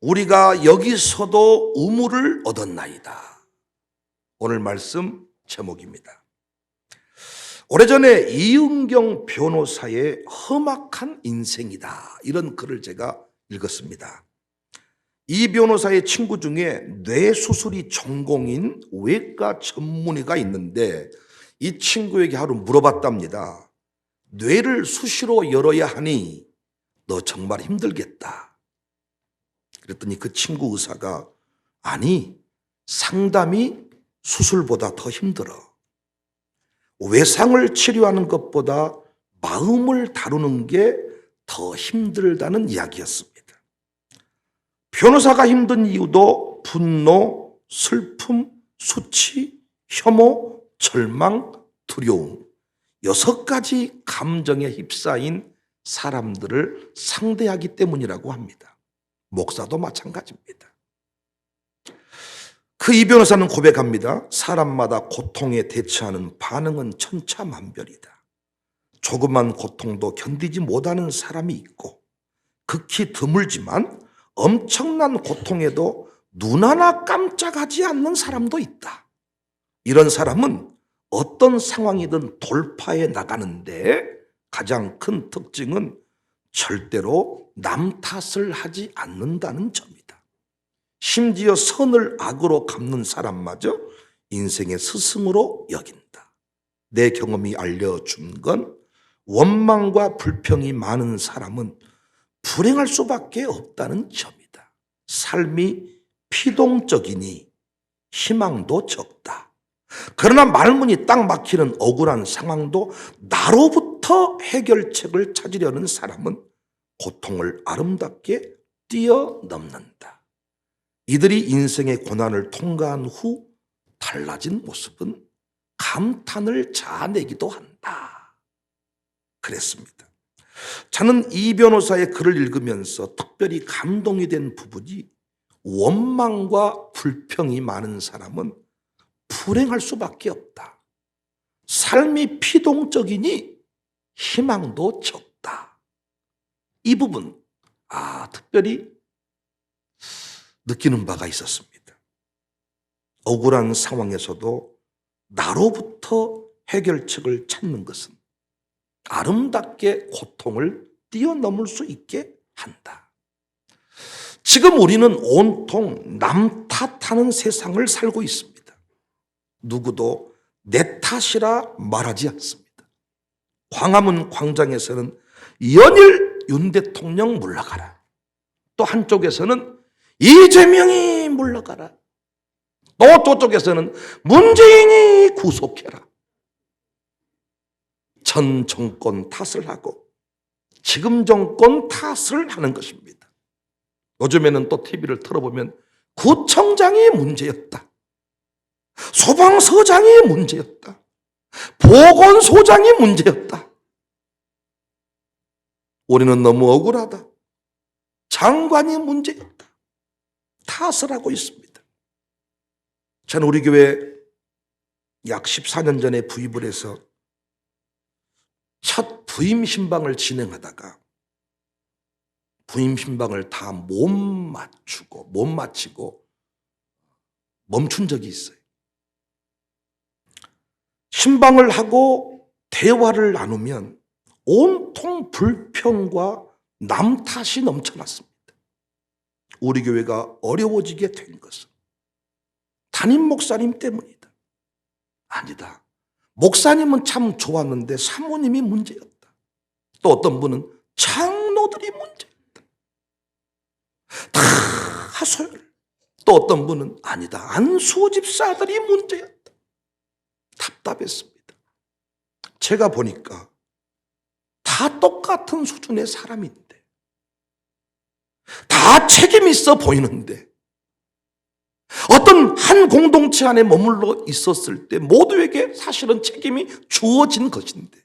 우리가 여기서도 의무를 얻었나이다. 오늘 말씀 제목입니다. 오래전에 이은경 변호사의 험악한 인생이다, 이런 글을 제가 읽었습니다. 이 변호사의 친구 중에 뇌수술이 전공인 외과 전문의가 있는데 이 친구에게 하루 물어봤답니다. 뇌를 수시로 열어야 하니 너 정말 힘들겠다. 그랬더니 그 친구 의사가 아니, 상담이 수술보다 더 힘들어. 외상을 치료하는 것보다 마음을 다루는 게 더 힘들다는 이야기였습니다. 변호사가 힘든 이유도 분노, 슬픔, 수치, 혐오, 절망, 두려움, 6가지 감정에 휩싸인 사람들을 상대하기 때문이라고 합니다. 목사도 마찬가지입니다. 그 이 변호사는 고백합니다. 사람마다 고통에 대처하는 반응은 천차만별이다. 조그만 고통도 견디지 못하는 사람이 있고 극히 드물지만 엄청난 고통에도 눈 하나 깜짝하지 않는 사람도 있다. 이런 사람은 어떤 상황이든 돌파해 나가는데 가장 큰 특징은 절대로 남 탓을 하지 않는다는 점이다. 심지어 선을 악으로 갚는 사람마저 인생의 스승으로 여긴다. 내 경험이 알려준 건 원망과 불평이 많은 사람은 불행할 수밖에 없다는 점이다. 삶이 피동적이니 희망도 적다. 그러나 말문이 딱 막히는 억울한 상황도 나로부터 해결책을 찾으려는 사람은 고통을 아름답게 뛰어넘는다. 이들이 인생의 고난을 통과한 후 달라진 모습은 감탄을 자아내기도 한다. 그랬습니다. 저는 이 변호사의 글을 읽으면서 특별히 감동이 된 부분이 원망과 불평이 많은 사람은 불행할 수밖에 없다. 삶이 피동적이니 희망도 적다. 이 부분 특별히 느끼는 바가 있었습니다. 억울한 상황에서도 나로부터 해결책을 찾는 것은 아름답게 고통을 뛰어넘을 수 있게 한다. 지금 우리는 온통 남 탓하는 세상을 살고 있습니다. 누구도 내 탓이라 말하지 않습니다. 광화문 광장에서는 연일 윤 대통령 물러가라. 또 한쪽에서는 이재명이 물러가라. 또 저쪽에서는 문재인이 구속해라. 전 정권 탓을 하고 지금 정권 탓을 하는 것입니다. 요즘에는 또 TV를 틀어보면 구청장이 문제였다. 소방서장이 문제였다. 보건소장이 문제였다. 우리는 너무 억울하다. 장관이 문제였다. 탓을 하고 있습니다. 저는 우리 교회 약 14년 전에 부입을 해서 첫 부임 신방을 진행하다가 부임 신방을 다 못 마치고 멈춘 적이 있어요. 신방을 하고 대화를 나누면 온통 불평과 남 탓이 넘쳐났습니다. 우리 교회가 어려워지게 된 것은 담임 목사님 때문이다. 아니다. 목사님은 참 좋았는데 사모님이 문제였다. 또 어떤 분은 장로들이 문제였다. 다 하소연. 또 어떤 분은 아니다. 안수호 집사들이 문제였다. 답답했습니다. 제가 보니까 다 똑같은 수준의 사람인데, 다 책임 있어 보이는데, 어떤 한 공동체 안에 머물러 있었을 때 모두에게 사실은 책임이 주어진 것인데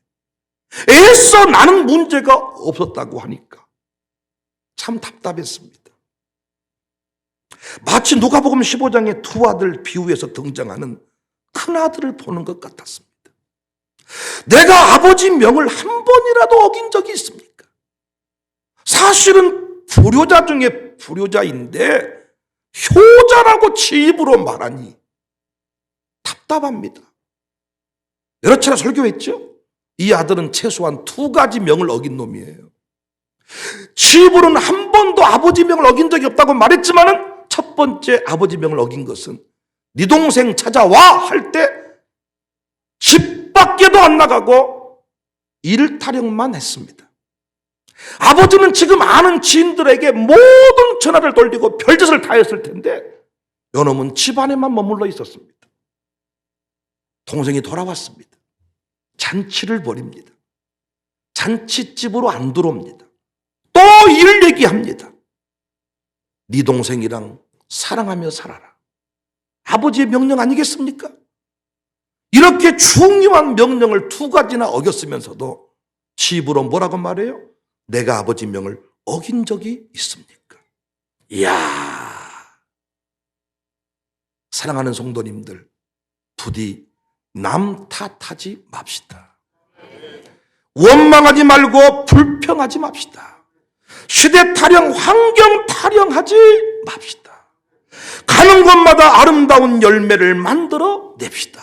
애써 나는 문제가 없었다고 하니까 참 답답했습니다. 마치 누가복음 15장의 두 아들 비유에서 등장하는 큰아들을 보는 것 같았습니다. 내가 아버지 명을 한 번이라도 어긴 적이 있습니까? 사실은 불효자 중에 될 불효자인데 효자라고 지 입으로 말하니 답답합니다. 여러 차례 설교했죠. 이 아들은 최소한 2가지 명을 어긴 놈이에요. 지 입으로는 한 번도 아버지 명을 어긴 적이 없다고 말했지만은 첫 번째 아버지 명을 어긴 것은 네 동생 찾아와 할 때 집 밖에도 안 나가고 일타령만 했습니다. 아버지는 지금 아는 지인들에게 모든 전화를 돌리고 별짓을 다 했을 텐데 요놈은 집 안에만 머물러 있었습니다. 동생이 돌아왔습니다. 잔치를 벌입니다. 잔치집으로 안 들어옵니다. 또 일 얘기합니다. 네 동생이랑 사랑하며 살아라. 아버지의 명령 아니겠습니까? 이렇게 중요한 명령을 2가지나 어겼으면서도 집으로 뭐라고 말해요? 내가 아버지 명을 어긴 적이 있습니까? 이야, 사랑하는 성도님들, 부디 남 탓하지 맙시다. 원망하지 말고 불평하지 맙시다. 시대 타령, 환경 타령하지 맙시다. 가는 곳마다 아름다운 열매를 만들어 냅시다.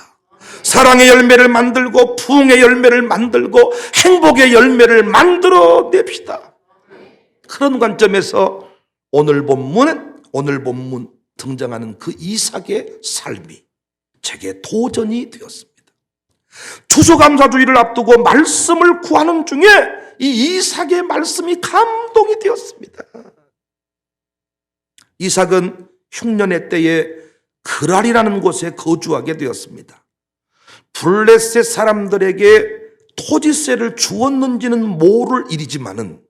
사랑의 열매를 만들고 부흥의 열매를 만들고 행복의 열매를 만들어 냅시다. 그런 관점에서 오늘 본문 등장하는 그 이삭의 삶이 제게 도전이 되었습니다. 추수감사주의를 앞두고 말씀을 구하는 중에 이 이삭의 말씀이 감동이 되었습니다. 이삭은 흉년의 때에 그랄이라는 곳에 거주하게 되었습니다. 블레셋 사람들에게 토지세를 주었는지는 모를 일이지만은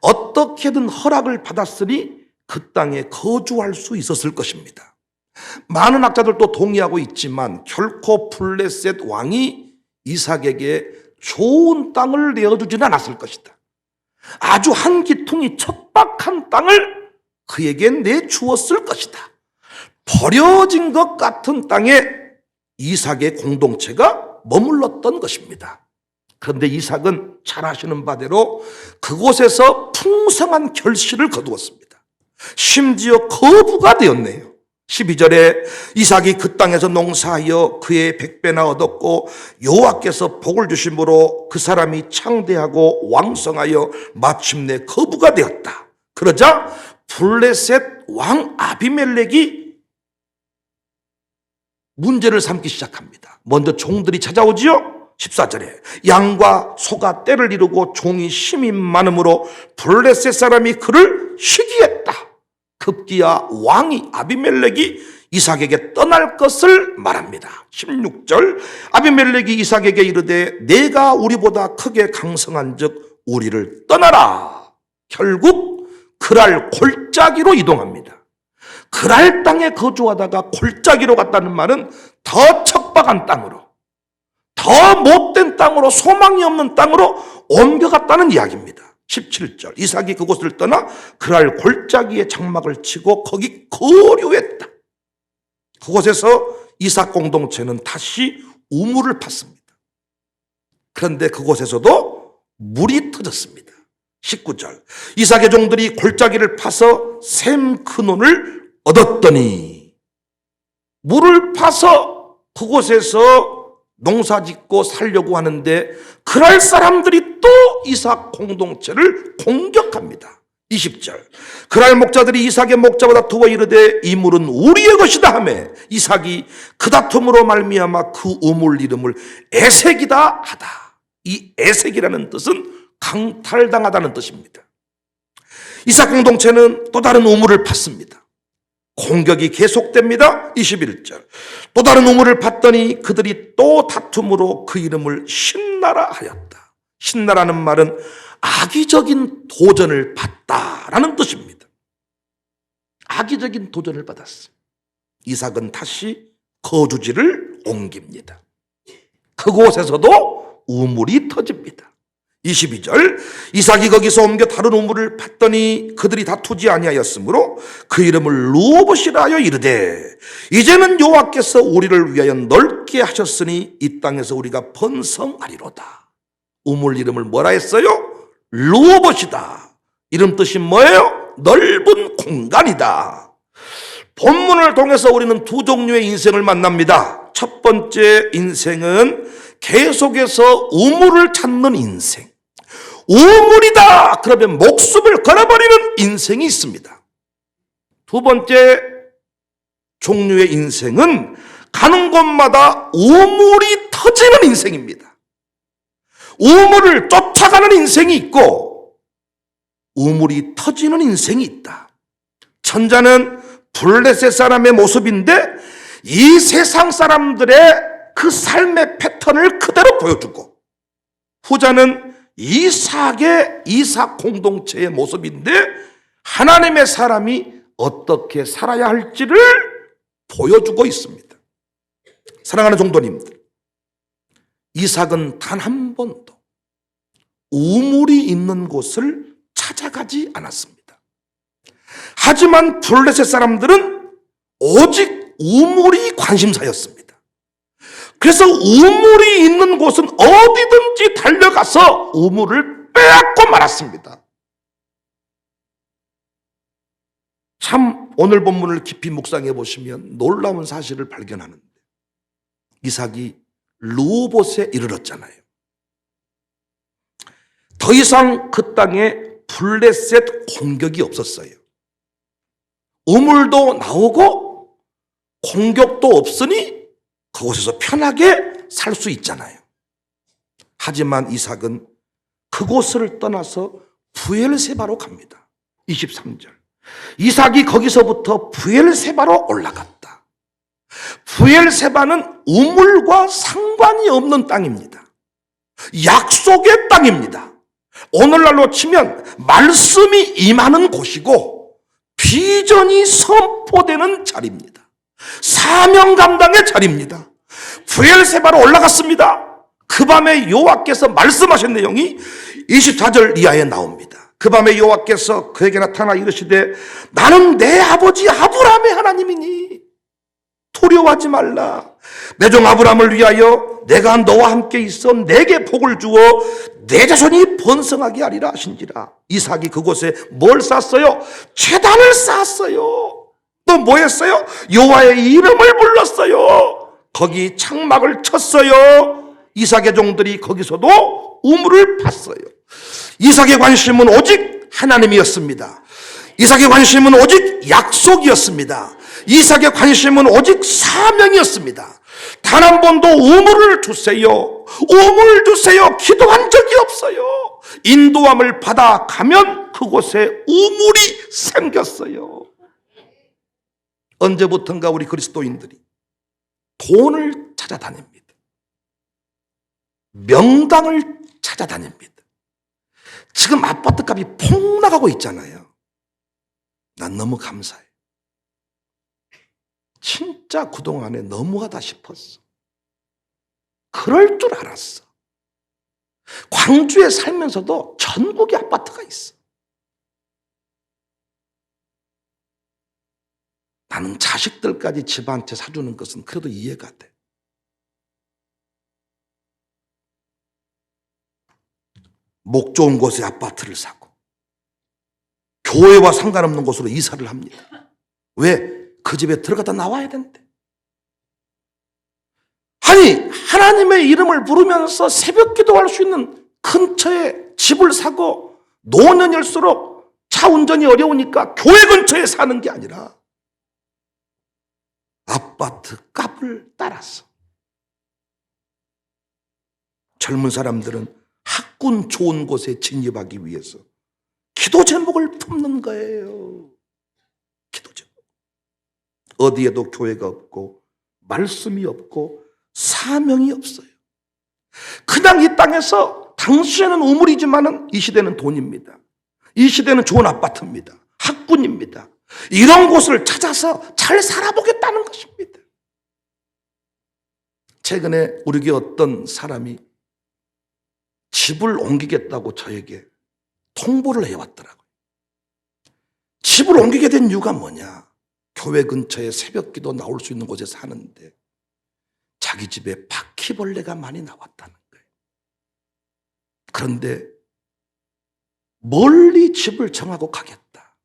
어떻게든 허락을 받았으니 그 땅에 거주할 수 있었을 것입니다. 많은 학자들도 동의하고 있지만 결코 블레셋 왕이 이삭에게 좋은 땅을 내어주지는 않았을 것이다. 아주 한기퉁이 척박한 땅을 그에게 내주었을 것이다. 버려진 것 같은 땅에 이삭의 공동체가 머물렀던 것입니다. 그런데 이삭은 잘 아시는 바대로 그곳에서 풍성한 결실을 거두었습니다. 심지어 거부가 되었네요. 12절에 이삭이 그 땅에서 농사하여 그의 100배나 얻었고 여호와께서 복을 주심으로 그 사람이 창대하고 왕성하여 마침내 거부가 되었다. 그러자 블레셋 왕 아비멜렉이 문제를 삼기 시작합니다. 먼저 종들이 찾아오지요. 14절에 양과 소가 떼를 이루고 종이 힘이 많으므로 블레셋 사람이 그를 시기했다. 급기야 왕이 아비멜렉이 이삭에게 떠날 것을 말합니다. 16절 아비멜렉이 이삭에게 이르되 내가 우리보다 크게 강성한즉 우리를 떠나라. 결국 그랄 골짜기로 이동합니다. 그랄 땅에 거주하다가 골짜기로 갔다는 말은 더 척박한 땅으로, 더 못된 땅으로, 소망이 없는 땅으로 옮겨갔다는 이야기입니다. 17절 이삭이 그곳을 떠나 그랄 골짜기에 장막을 치고 거기 거류했다. 그곳에서 이삭 공동체는 다시 우물을 팠습니다. 그런데 그곳에서도 물이 터졌습니다. 19절 이삭의 종들이 골짜기를 파서 샘 근원을 얻었더니 물을 파서 그곳에서 농사짓고 살려고 하는데 그랄 사람들이 또 이삭 공동체를 공격합니다. 20절 그랄 목자들이 이삭의 목자보다 두어 이르되 이 물은 우리의 것이다 하매 이삭이 그 다툼으로 말미암아 그 우물 이름을 에색이다 하다. 이 에색이라는 뜻은 강탈당하다는 뜻입니다. 이삭 공동체는 또 다른 우물을 팠습니다. 공격이 계속됩니다. 21절 또 다른 우물을 팠더니 그들이 또 다툼으로 그 이름을 신나라 하였다. 신나라는 말은 악의적인 도전을 받다라는 뜻입니다. 악의적인 도전을 받았어요. 이삭은 다시 거주지를 옮깁니다. 그곳에서도 우물이 터집니다. 22절 이삭이 거기서 옮겨 다른 우물을 팠더니 그들이 다투지 아니하였으므로 그 이름을 르호봇이라 하여 이르되 이제는 여호와께서 우리를 위하여 넓게 하셨으니 이 땅에서 우리가 번성하리로다. 우물 이름을 뭐라 했어요? 르호봇이다. 이름 뜻이 뭐예요? 넓은 공간이다. 본문을 통해서 우리는 두 종류의 인생을 만납니다. 첫 번째 인생은 계속해서 우물을 찾는 인생. 우물이다! 그러면 목숨을 걸어버리는 인생이 있습니다. 두 번째 종류의 인생은 가는 곳마다 우물이 터지는 인생입니다. 우물을 쫓아가는 인생이 있고 우물이 터지는 인생이 있다. 천자는 블레셋 사람의 모습인데 이 세상 사람들의 그 삶의 패턴을 그대로 보여주고, 후자는 이삭 공동체의 모습인데 하나님의 사람이 어떻게 살아야 할지를 보여주고 있습니다. 사랑하는 성도님들, 이삭은 단 한 번도 우물이 있는 곳을 찾아가지 않았습니다. 하지만 블레셋 사람들은 오직 우물이 관심사였습니다. 그래서 우물이 있는 곳은 어디든지 달려가서 우물을 빼앗고 말았습니다. 참 오늘 본문을 깊이 묵상해 보시면 놀라운 사실을 발견하는데, 이삭이 르호봇에 이르렀잖아요. 더 이상 그 땅에 블레셋 공격이 없었어요. 우물도 나오고 공격도 없으니 그곳에서 편하게 살 수 있잖아요. 하지만 이삭은 그곳을 떠나서 브엘세바로 갑니다. 23절. 이삭이 거기서부터 브엘세바로 올라갔다. 브엘세바는 우물과 상관이 없는 땅입니다. 약속의 땅입니다. 오늘날로 치면 말씀이 임하는 곳이고 비전이 선포되는 자리입니다. 사명 감당의 자리입니다. 브엘세바로 올라갔습니다. 그 밤에 여호와께서 말씀하신 내용이 24절 이하에 나옵니다. 그 밤에 여호와께서 그에게 나타나 이르시되 나는 내 아버지 아브라함의 하나님이니 두려워하지 말라. 내 종 아브라함을 위하여 내가 너와 함께 있어 내게 복을 주어 내 자손이 번성하게 하리라 하신지라. 이삭이 그곳에 뭘 쌓았어요? 제단을 쌓았어요. 또 뭐 했어요? 여호와의 이름을 불렀어요. 거기 창막을 쳤어요. 이삭의 종들이 거기서도 우물을 팠어요. 이삭의 관심은 오직 하나님이었습니다. 이삭의 관심은 오직 약속이었습니다. 이삭의 관심은 오직 사명이었습니다. 단 한 번도 우물을 주세요, 우물 주세요 기도한 적이 없어요. 인도함을 받아 가면 그곳에 우물이 생겼어요. 언제부턴가 우리 그리스도인들이 돈을 찾아다닙니다. 명당을 찾아다닙니다. 지금 아파트 값이 폭 나가고 있잖아요. 난 너무 감사해. 진짜 그동안에 너무하다 싶었어. 그럴 줄 알았어. 광주에 살면서도 전국에 아파트가 있어. 나는 자식들까지 집한테 사주는 것은 그래도 이해가 돼. 목 좋은 곳에 아파트를 사고 교회와 상관없는 곳으로 이사를 합니다. 왜? 그 집에 들어가다 나와야 된대. 아니, 하나님의 이름을 부르면서 새벽 기도할 수 있는 근처에 집을 사고 노년일수록 차 운전이 어려우니까 교회 근처에 사는 게 아니라 아파트 값을 따라서. 젊은 사람들은 학군 좋은 곳에 진입하기 위해서 기도 제목을 품는 거예요. 기도 제목. 어디에도 교회가 없고 말씀이 없고 사명이 없어요. 그냥 이 땅에서 당시에는 우물이지만은 이 시대는 돈입니다. 이 시대는 좋은 아파트입니다. 학군입니다. 이런 곳을 찾아서 잘 살아보겠다는 것입니다. 최근에 우리 교회 어떤 사람이 집을 옮기겠다고 저에게 통보를 해왔더라고요. 집을 옮기게 된 이유가 뭐냐? 교회 근처에 새벽기도 나올 수 있는 곳에 사는데 자기 집에 바퀴벌레가 많이 나왔다는 거예요. 그런데 멀리 집을 정하고 가겠다.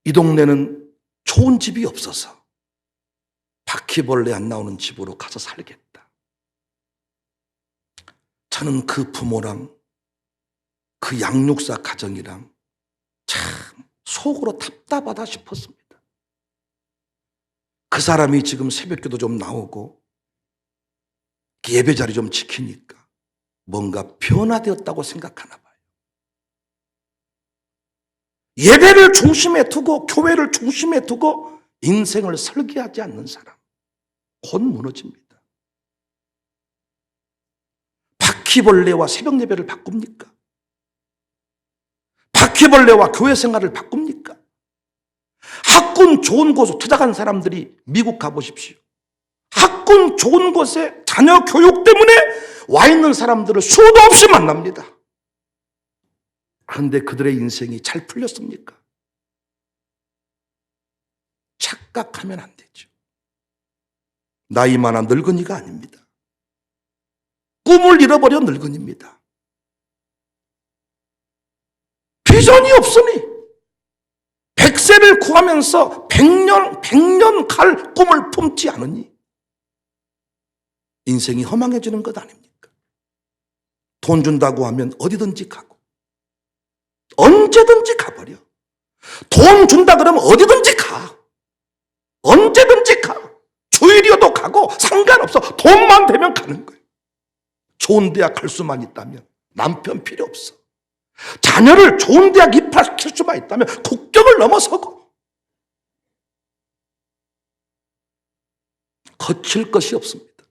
이 동네는 좋은 집이 없어서 바퀴벌레 안 나오는 집으로 가서 살겠다. 저는 그 부모랑 그 양육사 가정이랑 참 속으로 답답하다 싶었습니다. 그 사람이 지금 새벽기도 좀 나오고 예배 자리 좀 지키니까 뭔가 변화되었다고 생각하나 봐요. 예배를 중심에 두고 교회를 중심에 두고 인생을 설계하지 않는 사람 곧 무너집니다. 바퀴벌레와 새벽 예배를 바꿉니까? 바퀴벌레와 교회 생활을 바꿉니까? 학군 좋은 곳으로 찾아간 사람들이 미국 가보십시오. 학군 좋은 곳에 자녀 교육 때문에 와 있는 사람들을 수도 없이 만납니다. 그런데 그들의 인생이 잘 풀렸습니까? 착각하면 안 되죠. 나이 많아 늙은이가 아닙니다. 꿈을 잃어버려 늙은이입니다. 비전이 없으니 100세를 구하면서 100년 갈 꿈을 품지 않으니 인생이 허망해지는 것 아닙니까? 돈 준다고 하면 어디든지 가고 언제든지 가버려. 돈 준다 그러면 어디든지 가. 언제든지 가. 주일이어도 가고 상관없어. 돈만 되면 가는 거예요. 좋은 대학 갈 수만 있다면 남편 필요 없어. 자녀를 좋은 대학 입학시킬 수만 있다면 국경을 넘어서고 거칠 것이 없습니다.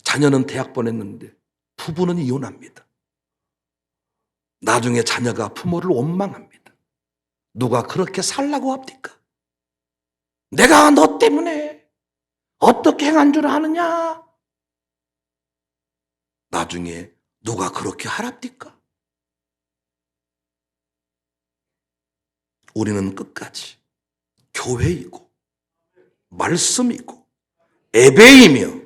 자녀는 대학 보냈는데 부부는 이혼합니다. 나중에 자녀가 부모를 원망합니다. 누가 그렇게 살라고 합니까? 내가 너 때문에 어떻게 행한 줄 아느냐? 나중에 누가 그렇게 하랍니까? 우리는 끝까지 교회이고 말씀이고 예배이며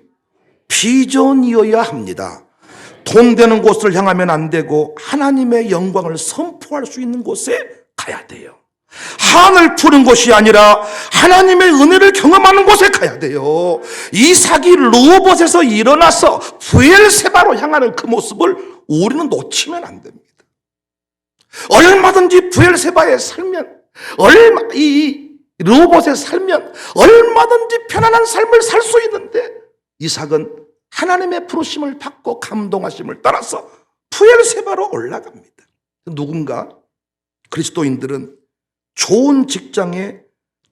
비전이어야 합니다. 돈 되는 곳을 향하면 안 되고 하나님의 영광을 선포할 수 있는 곳에 가야 돼요. 한을 푸는 곳이 아니라 하나님의 은혜를 경험하는 곳에 가야 돼요. 이삭이 르호봇에서 일어나서 브엘세바로 향하는 그 모습을 우리는 놓치면 안 됩니다. 얼마든지 브엘세바에 살면 이 르호봇에 살면 얼마든지 편안한 삶을 살 수 있는데 이삭은 하나님의 부르심을 받고 감동하심을 따라서 브엘세바로 올라갑니다. 누군가 그리스도인들은 좋은 직장에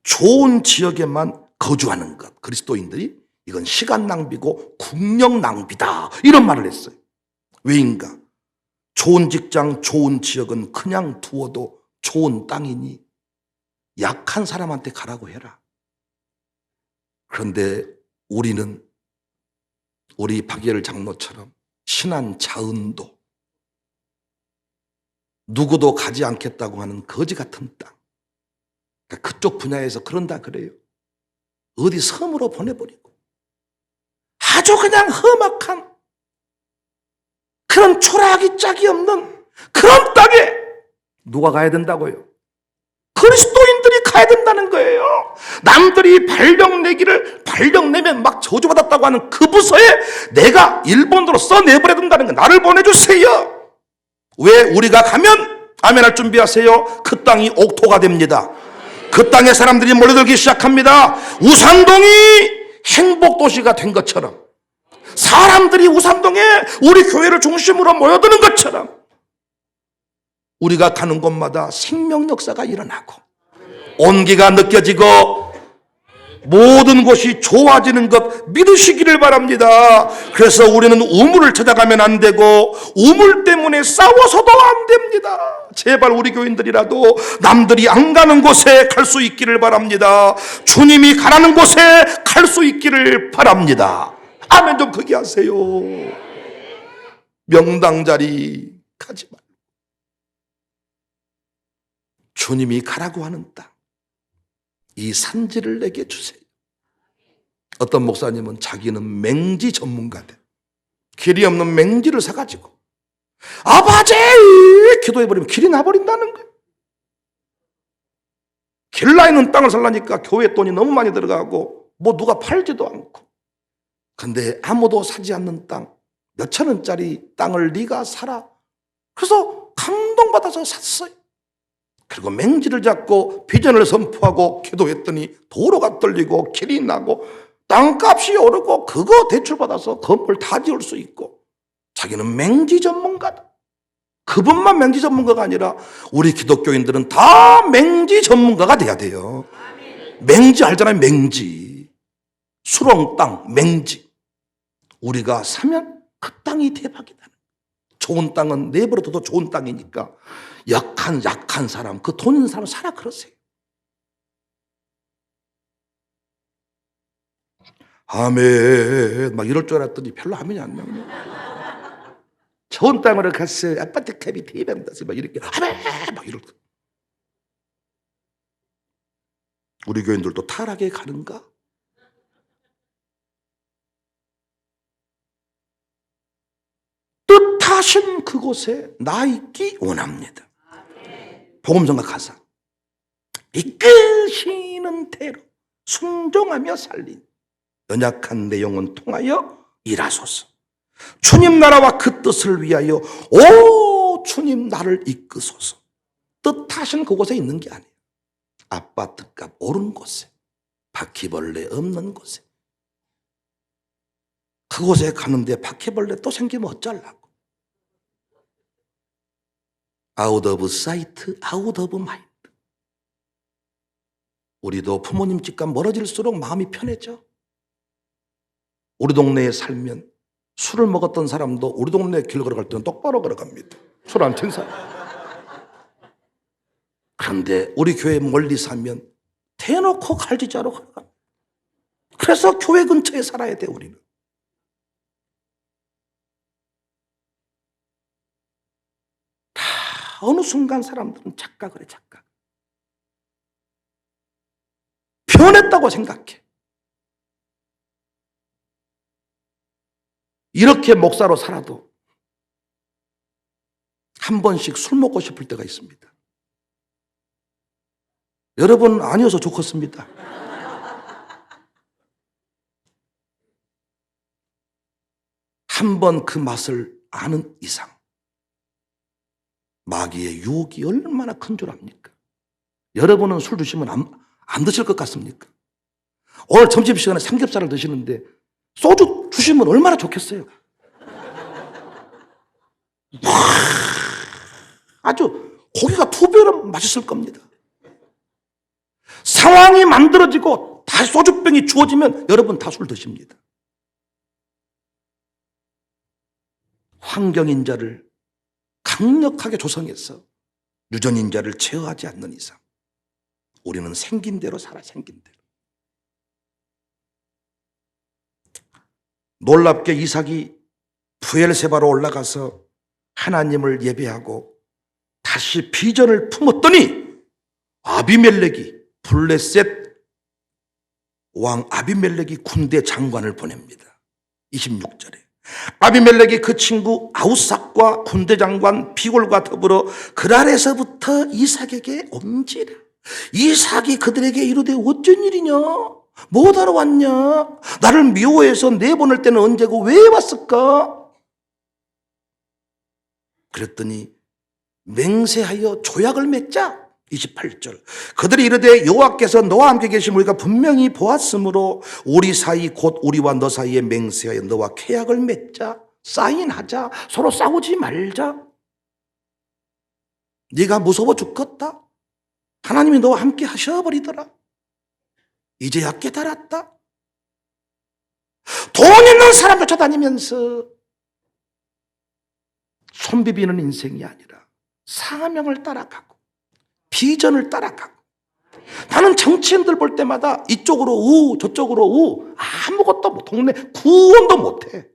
좋은 지역에만 거주하는 것, 그리스도인들이 이건 시간 낭비고 국력 낭비다 이런 말을 했어요. 왜인가? 좋은 직장, 좋은 지역은 그냥 두어도 좋은 땅이니 약한 사람한테 가라고 해라. 그런데 우리는 우리 박예를 장로처럼 신한 자은도 누구도 가지 않겠다고 하는 거지 같은 땅, 그러니까 그쪽 분야에서 그런다 그래요. 어디 섬으로 보내버리고 아주 그냥 험악한 그런 초라하기 짝이 없는 그런 땅에 누가 가야 된다고요? 그리스도인들이 가야 된다는 거예요. 남들이 발령 내면 막 저주받았다고 하는 그 부서에 내가 일본으로 써내버려야 된다는 거예요. 나를 보내주세요. 왜? 우리가 가면 아멘할 준비하세요. 그 땅이 옥토가 됩니다. 그 땅에 사람들이 몰려들기 시작합니다. 우산동이 행복도시가 된 것처럼 사람들이 우산동에 우리 교회를 중심으로 모여드는 것처럼 우리가 가는 곳마다 생명 역사가 일어나고 온기가 느껴지고 모든 것이 좋아지는 것 믿으시기를 바랍니다. 그래서 우리는 우물을 찾아가면 안 되고 우물 때문에 싸워서도 안 됩니다. 제발 우리 교인들이라도 남들이 안 가는 곳에 갈 수 있기를 바랍니다. 주님이 가라는 곳에 갈 수 있기를 바랍니다. 아멘 좀 크게 하세요. 명당 자리 가지 말고 주님이 가라고 하는 땅, 이 산지를 내게 주세요. 어떤 목사님은 자기는 맹지 전문가대. 길이 없는 맹지를 사가지고 아버지 기도해버리면 길이 나버린다는 거예요. 길라 있는 땅을 살라니까 교회 돈이 너무 많이 들어가고 뭐 누가 팔지도 않고. 근데 아무도 사지 않는 땅, 몇천 원짜리 땅을 네가 사라. 그래서 감동받아서 샀어요. 그리고 맹지를 잡고 비전을 선포하고 기도했더니 도로가 뚫리고 길이 나고 땅값이 오르고 그거 대출받아서 건물 다 지을 수 있고. 자기는 맹지 전문가다. 그분만 맹지 전문가가 아니라 우리 기독교인들은 다 맹지 전문가가 돼야 돼요. 맹지 알잖아요. 맹지. 수렁 땅, 맹지. 우리가 사면 그 땅이 대박이다. 좋은 땅은 내버려둬도 좋은 땅이니까 약한 사람, 그 돈 있는 사람 사라 그러세요. 아멘 막 이럴 줄 알았더니 별로 아멘이 안 나오네. 좋은 땅으로 갔어요. 아파트 값이 대박났어요. 막 이렇게 아멘 막 이럴 거. 우리 교인들도 타락에 가는가? 뜻하신 그곳에 나 있기 원합니다. 복음성가 가사. 이끄시는 대로 순종하며 살린 연약한 내 영혼 통하여 일하소서. 주님 나라와 그 뜻을 위하여 오 주님 나를 이끄소서. 뜻하신 그곳에 있는 게 아니에요. 아파트값 오른 곳에, 바퀴벌레 없는 곳에. 그곳에 가는데 바퀴벌레 또 생기면 어쩌려고. 아웃 오브 사이트, 아웃 오브 마인드. 우리도 부모님 집과 멀어질수록 마음이 편해져. 우리 동네에 살면 술을 먹었던 사람도 우리 동네 길 걸어갈 때는 똑바로 걸어갑니다. 술 안 친 사람. 그런데 우리 교회 멀리 사면 대놓고 갈지자로 걸어갑니다. 그래서 교회 근처에 살아야 돼 우리는. 다 어느 순간 사람들은 착각을 해. 착각. 변했다고 생각해. 이렇게 목사로 살아도 한 번씩 술 먹고 싶을 때가 있습니다. 여러분 아니어서 좋겠습니다. 한 번 그 맛을 아는 이상 마귀의 유혹이 얼마나 큰 줄 압니까? 여러분은 술 드시면 안 드실 것 같습니까? 오늘 점심시간에 삼겹살을 드시는데 소주 주시면 얼마나 좋겠어요. 아주 고기가 2배로 맛있을 겁니다. 상황이 만들어지고 다시 소주병이 주어지면 여러분 다 술 드십니다. 환경인자를 강력하게 조성해서 유전인자를 제어하지 않는 이상 우리는 생긴 대로 살아. 생긴 대로. 놀랍게 이삭이 부엘세바로 올라가서 하나님을 예배하고 다시 비전을 품었더니 아비멜렉이 블레셋 왕 아비멜렉이 군대 장관을 보냅니다. 26절에 아비멜렉이 그 친구 아우삭과 군대 장관 비골과 더불어 그랄에서부터 이삭에게 옴지라. 이삭이 그들에게 이르되 어쩐 일이냐? 뭐하러 왔냐? 나를 미워해서 내보낼 때는 언제고 왜 왔을까? 그랬더니 맹세하여 조약을 맺자. 28절 그들이 이르되 여호와께서 너와 함께 계심을 우리가 분명히 보았으므로 우리 사이 곧 우리와 너 사이에 맹세하여 너와 계약을 맺자. 사인하자. 서로 싸우지 말자. 네가 무서워 죽겠다. 하나님이 너와 함께 하셔버리더라. 이제야 깨달았다. 돈 있는 사람 쫓아다니면서 손비비는 인생이 아니라 사명을 따라가고 비전을 따라가고. 나는 정치인들 볼 때마다 이쪽으로 우 저쪽으로 우 아무것도 못, 동네 구원도 못해.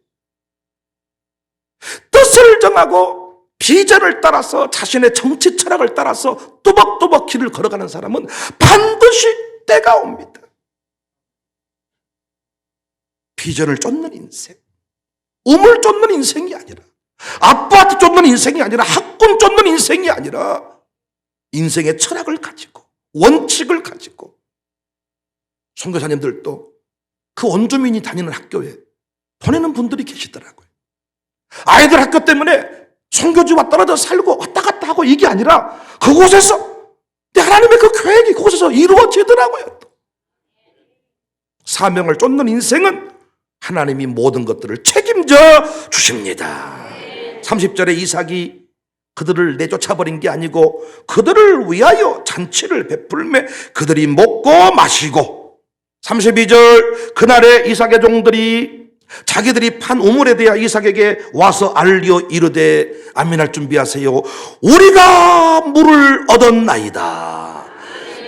뜻을 정하고 비전을 따라서 자신의 정치 철학을 따라서 또박또박 길을 걸어가는 사람은 반드시 때가 옵니다. 비전을 쫓는 인생, 우물 쫓는 인생이 아니라, 아파트 쫓는 인생이 아니라, 학군 쫓는 인생이 아니라 인생의 철학을 가지고 원칙을 가지고 선교사님들도 그 원주민이 다니는 학교에 보내는 분들이 계시더라고요. 아이들 학교 때문에 선교지와 떨어져 살고 왔다 갔다 하고 이게 아니라 그곳에서 하나님의 그 계획이 그곳에서 이루어지더라고요. 사명을 쫓는 인생은 하나님이 모든 것들을 책임져 주십니다. 30절에 이삭이 그들을 내쫓아버린 게 아니고 그들을 위하여 잔치를 베풀매 그들이 먹고 마시고, 32절 그날에 이삭의 종들이 자기들이 판 우물에 대하여 이삭에게 와서 알려 이르되 아멘할 준비하세요. 우리가 물을 얻었나이다.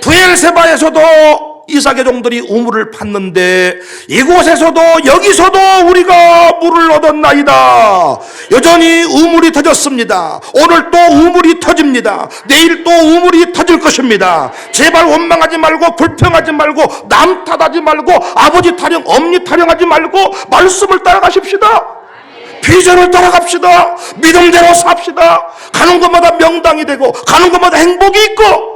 브엘세바에서도 이삭의 종들이 우물을 팠는데 이곳에서도 여기서도 우리가 물을 얻었나이다. 여전히 우물이 터졌습니다. 오늘 또 우물이 터집니다. 내일 또 우물이 터질 것입니다. 제발 원망하지 말고 불평하지 말고 남 탓하지 말고 아버지 타령 엄니 타령하지 말고 말씀을 따라가십시다. 비전을 따라갑시다. 믿음대로 삽시다. 가는 곳마다 명당이 되고 가는 곳마다 행복이 있고,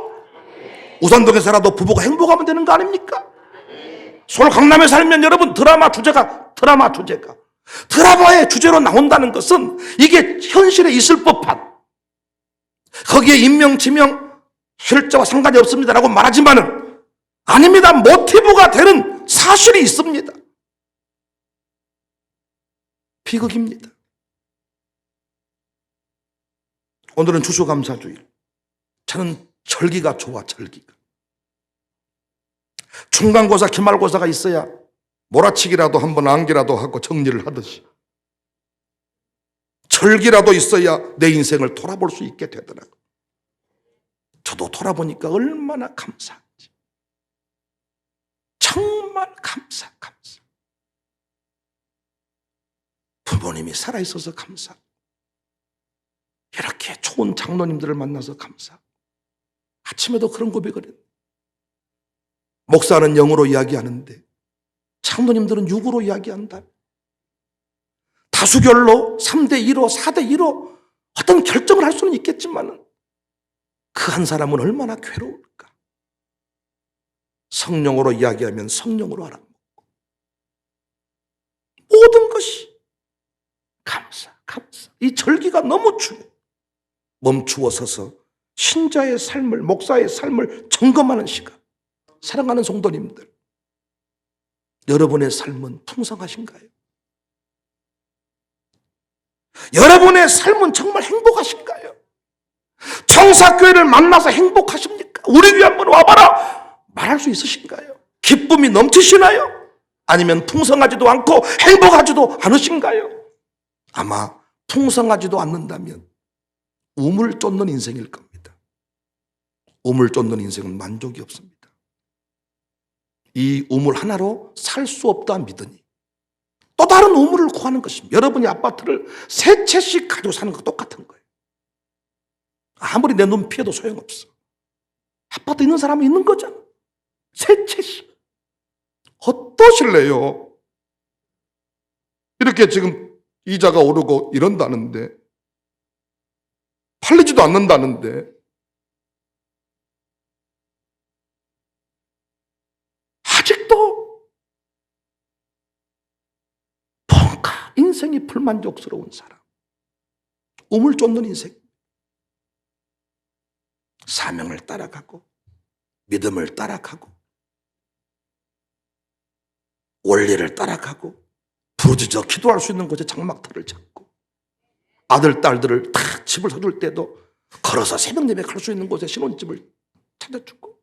우산동에서라도 부부가 행복하면 되는 거 아닙니까? 서울 강남에 살면 여러분 드라마의 주제로 나온다는 것은 이게 현실에 있을 법한, 거기에 인명, 지명, 실제와 상관이 없습니다라고 말하지만은 아닙니다. 모티브가 되는 사실이 있습니다. 비극입니다. 오늘은 추수감사주일. 저는 절기가 좋아, 절기가. 중간고사, 기말고사가 있어야 몰아치기라도 한번 암기라도 하고 정리를 하듯이 절기라도 있어야 내 인생을 돌아볼 수 있게 되더라고요. 저도 돌아보니까 얼마나 감사한지. 정말 감사. 부모님이 살아있어서 감사. 이렇게 좋은 장로님들을 만나서 감사. 아침에도 그런 고백을 했는데, 목사는 영으로 이야기하는데 장로님들은 육으로 이야기한다. 다수결로 3대2로 4대2로 어떤 결정을 할 수는 있겠지만 그 한 사람은 얼마나 괴로울까. 성령으로 이야기하면 성령으로 알아먹고 모든 것이 감사. 이 절기가 너무 중요해요. 멈추어 서서 신자의 삶을, 목사의 삶을 점검하는 시간. 사랑하는 성도님들, 여러분의 삶은 풍성하신가요? 여러분의 삶은 정말 행복하신가요? 청사교회를 만나서 행복하십니까? 우리 교회 한번 와봐라 말할 수 있으신가요? 기쁨이 넘치시나요? 아니면 풍성하지도 않고 행복하지도 않으신가요? 아마 풍성하지도 않는다면 우물 쫓는 인생일 겁니다. 우물 쫓는 인생은 만족이 없습니다. 이 우물 하나로 살 수 없다 믿으니 또 다른 우물을 구하는 것입니다. 여러분이 아파트를 3채씩 가지고 사는 거 똑같은 거예요. 아무리 내 눈 피해도 소용없어. 아파트 있는 사람은 있는 거잖아. 3채씩. 어떠실래요? 이렇게 지금 이자가 오르고 이런다는데, 팔리지도 않는다는데, 아직도 뭔가 인생이 불만족스러운 사람, 우물 쫓는 인생, 사명을 따라가고 믿음을 따라가고 원리를 따라가고 부르짖어 기도할 수 있는 곳에 장막터를 잡고 아들, 딸들을 다 집을 사줄 때도 걸어서 새벽 예배 갈 수 있는 곳에 신혼집을 찾아주고,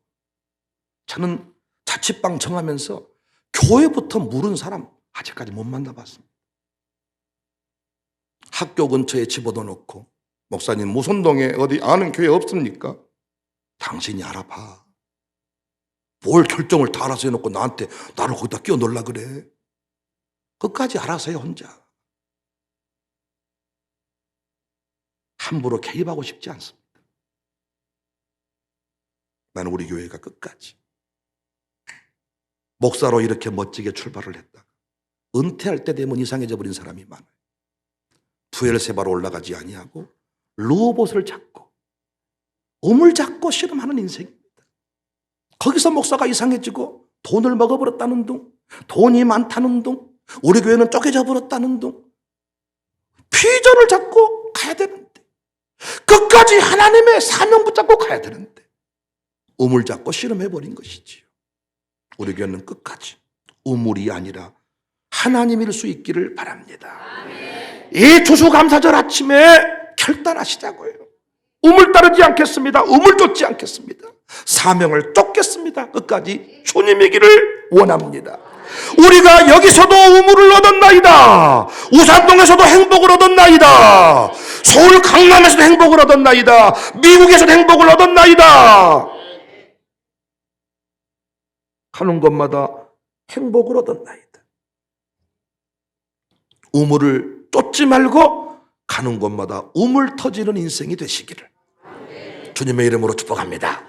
저는 자취방 정하면서 교회부터 물은 사람 아직까지 못 만나봤습니다. 학교 근처에 집 얻어놓고, 목사님 무선동에 어디 아는 교회 없습니까? 당신이 알아봐. 뭘 결정을 다 알아서 해놓고 나한테 나를 거기다 끼워 넣으려 그래. 끝까지 알아서 해 혼자. 함부로 개입하고 싶지 않습니다. 나는 우리 교회가 끝까지 목사로 이렇게 멋지게 출발을 했다가 은퇴할 때 되면 이상해져 버린 사람이 많아요. 부엘세바로 올라가지 아니하고 르호봇을 잡고 우물 잡고 씨름하는 인생입니다. 거기서 목사가 이상해지고 돈을 먹어버렸다는 둥, 돈이 많다는 둥, 우리 교회는 쪼개져 버렸다는 둥, 비전을 잡고 가야 되는데, 끝까지 하나님의 사명 붙잡고 가야 되는데 우물 잡고 실험해버린 것이지요. 우리 교회는 끝까지 우물이 아니라 하나님일 수 있기를 바랍니다. 이 추수감사절 아침에 결단하시자고요. 우물 따르지 않겠습니다. 우물 쫓지 않겠습니다. 사명을 쫓겠습니다. 끝까지 주님이기를 원합니다. 우리가 여기서도 우물을 얻었나이다. 우산동에서도 행복을 얻었나이다. 서울 강남에서도 행복을 얻었나이다. 미국에서도 행복을 얻었나이다. 가는 곳마다 행복을 얻었나이다. 우물을 쫓지 말고 가는 곳마다 우물 터지는 인생이 되시기를 주님의 이름으로 축복합니다.